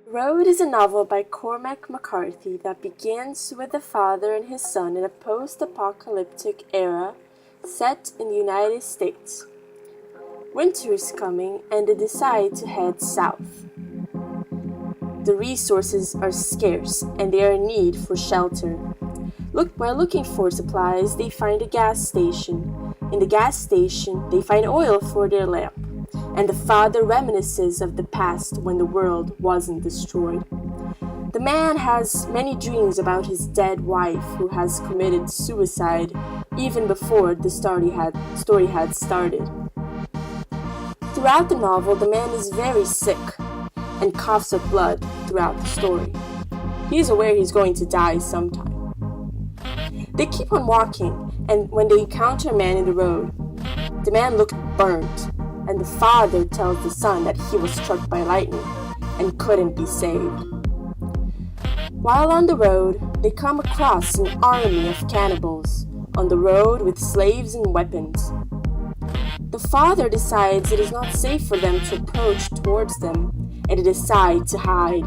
Road is a novel by Cormac McCarthy that begins with the father and his son in a post-apocalyptic era set in the United States. Winter is coming and they decide to head south. The resources are scarce and they are in need for shelter. While looking for supplies, they find a gas station. In the gas station, they find oil for their lamp. And the father reminisces of the past when the world wasn't destroyed. The man has many dreams about his dead wife who has committed suicide even before the story had started. Throughout the novel, the man is very sick and coughs up blood throughout the story. He is aware he's going to die sometime. They keep on walking, and when they encounter a man in the road, the man looked burnt. And the father tells the son that he was struck by lightning and couldn't be saved. While on the road, they come across an army of cannibals on the road with slaves and weapons. The father decides it is not safe for them to approach towards them, and they decide to hide.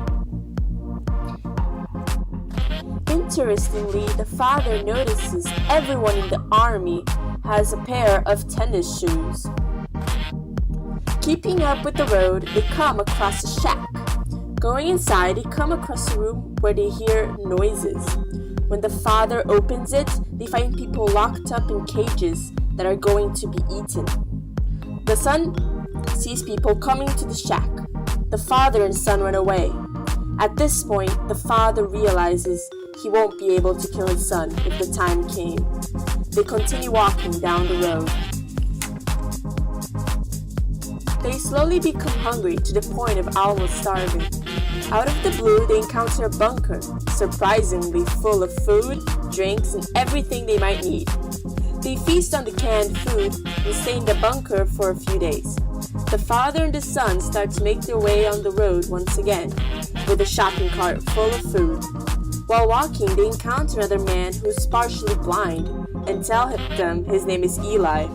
Interestingly, the father notices everyone in the army has a pair of tennis shoes. Keeping up with the road, they come across a shack. Going inside, they come across a room where they hear noises. When the father opens it, they find people locked up in cages that are going to be eaten. The son sees people coming to the shack. The father and son run away. At this point, the father realizes he won't be able to kill his son if the time came. They continue walking down the road. They slowly become hungry to the point of almost starving. Out of the blue, they encounter a bunker, surprisingly full of food, drinks, and everything they might need. They feast on the canned food and stay in the bunker for a few days. The father and the son start to make their way on the road once again, with a shopping cart full of food. While walking, they encounter another man who's partially blind and tell them his name is Eli.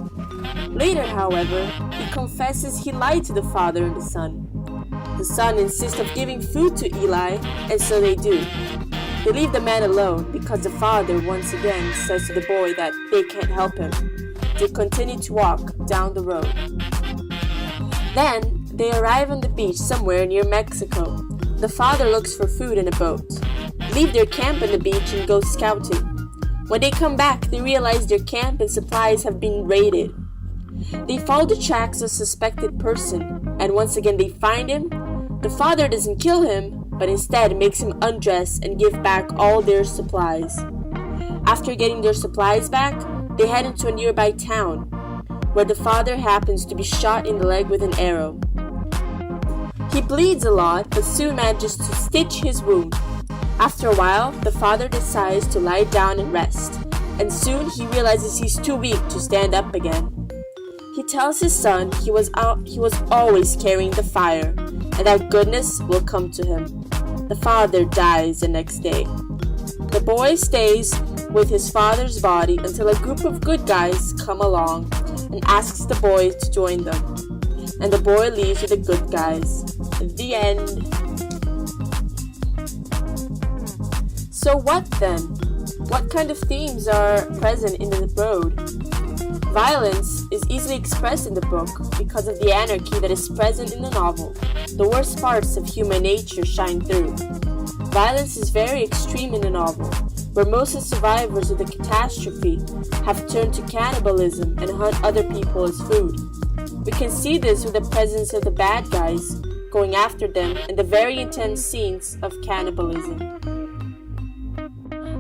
Later, however, he confesses he lied to the father and the son. The son insists on giving food to Eli, and so they do. They leave the man alone because the father once again says to the boy that they can't help him. They continue to walk down the road. Then, they arrive on the beach somewhere near Mexico. The father looks for food in a boat. Leave their camp on the beach and go scouting. When they come back, they realize their camp and supplies have been raided. They follow the tracks of a suspected person, and once again they find him. The father doesn't kill him, but instead makes him undress and give back all their supplies. After getting their supplies back, they head into a nearby town, where the father happens to be shot in the leg with an arrow. He bleeds a lot, but soon manages to stitch his wound. After a while, the father decides to lie down and rest, and soon he realizes he's too weak to stand up again. He tells his son he was always carrying the fire, and that goodness will come to him. The father dies the next day. The boy stays with his father's body until a group of good guys come along and asks the boy to join them. And the boy leaves with the good guys. The end. So what then? What kind of themes are present in the road? Violence is easily expressed in the book because of the anarchy that is present in the novel. The worst parts of human nature shine through. Violence is very extreme in the novel, where most of the survivors of the catastrophe have turned to cannibalism and hunt other people as food. We can see this with the presence of the bad guys going after them and the very intense scenes of cannibalism.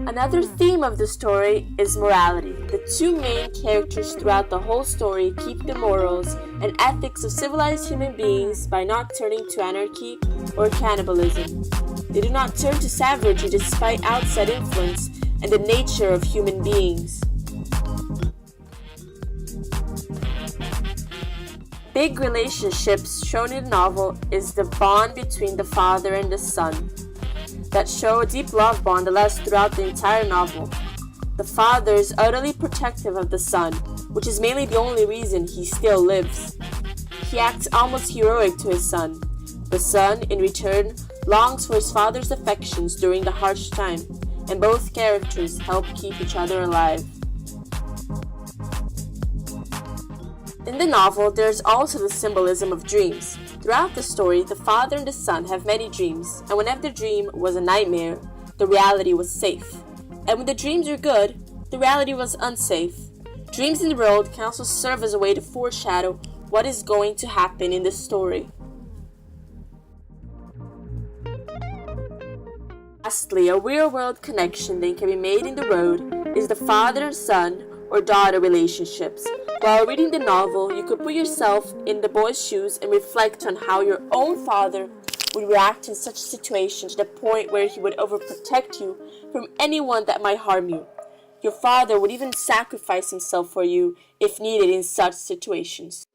Another theme of the story is morality. The two main characters throughout the whole story keep the morals and ethics of civilized human beings by not turning to anarchy or cannibalism. They do not turn to savagery despite outside influence and the nature of human beings. Big relationships shown in the novel is the bond between the father and the son, that show a deep love bond that lasts throughout the entire novel. The father is utterly protective of the son, which is mainly the only reason he still lives. he acts almost heroic to his son. The son, in return, longs for his father's affections during the harsh time, and both characters help keep each other alive. In the novel, there is also the symbolism of dreams. Throughout the story, the father and the son have many dreams, and whenever the dream was a nightmare, the reality was safe. And when the dreams were good, the reality was unsafe. Dreams in the world can also serve as a way to foreshadow what is going to happen in the story. Lastly, a real-world connection that can be made in the road is the father-son or daughter relationships. While reading the novel, you could put yourself in the boy's shoes and reflect on how your own father would react in such situations to the point where he would overprotect you from anyone that might harm you. Your father would even sacrifice himself for you if needed in such situations.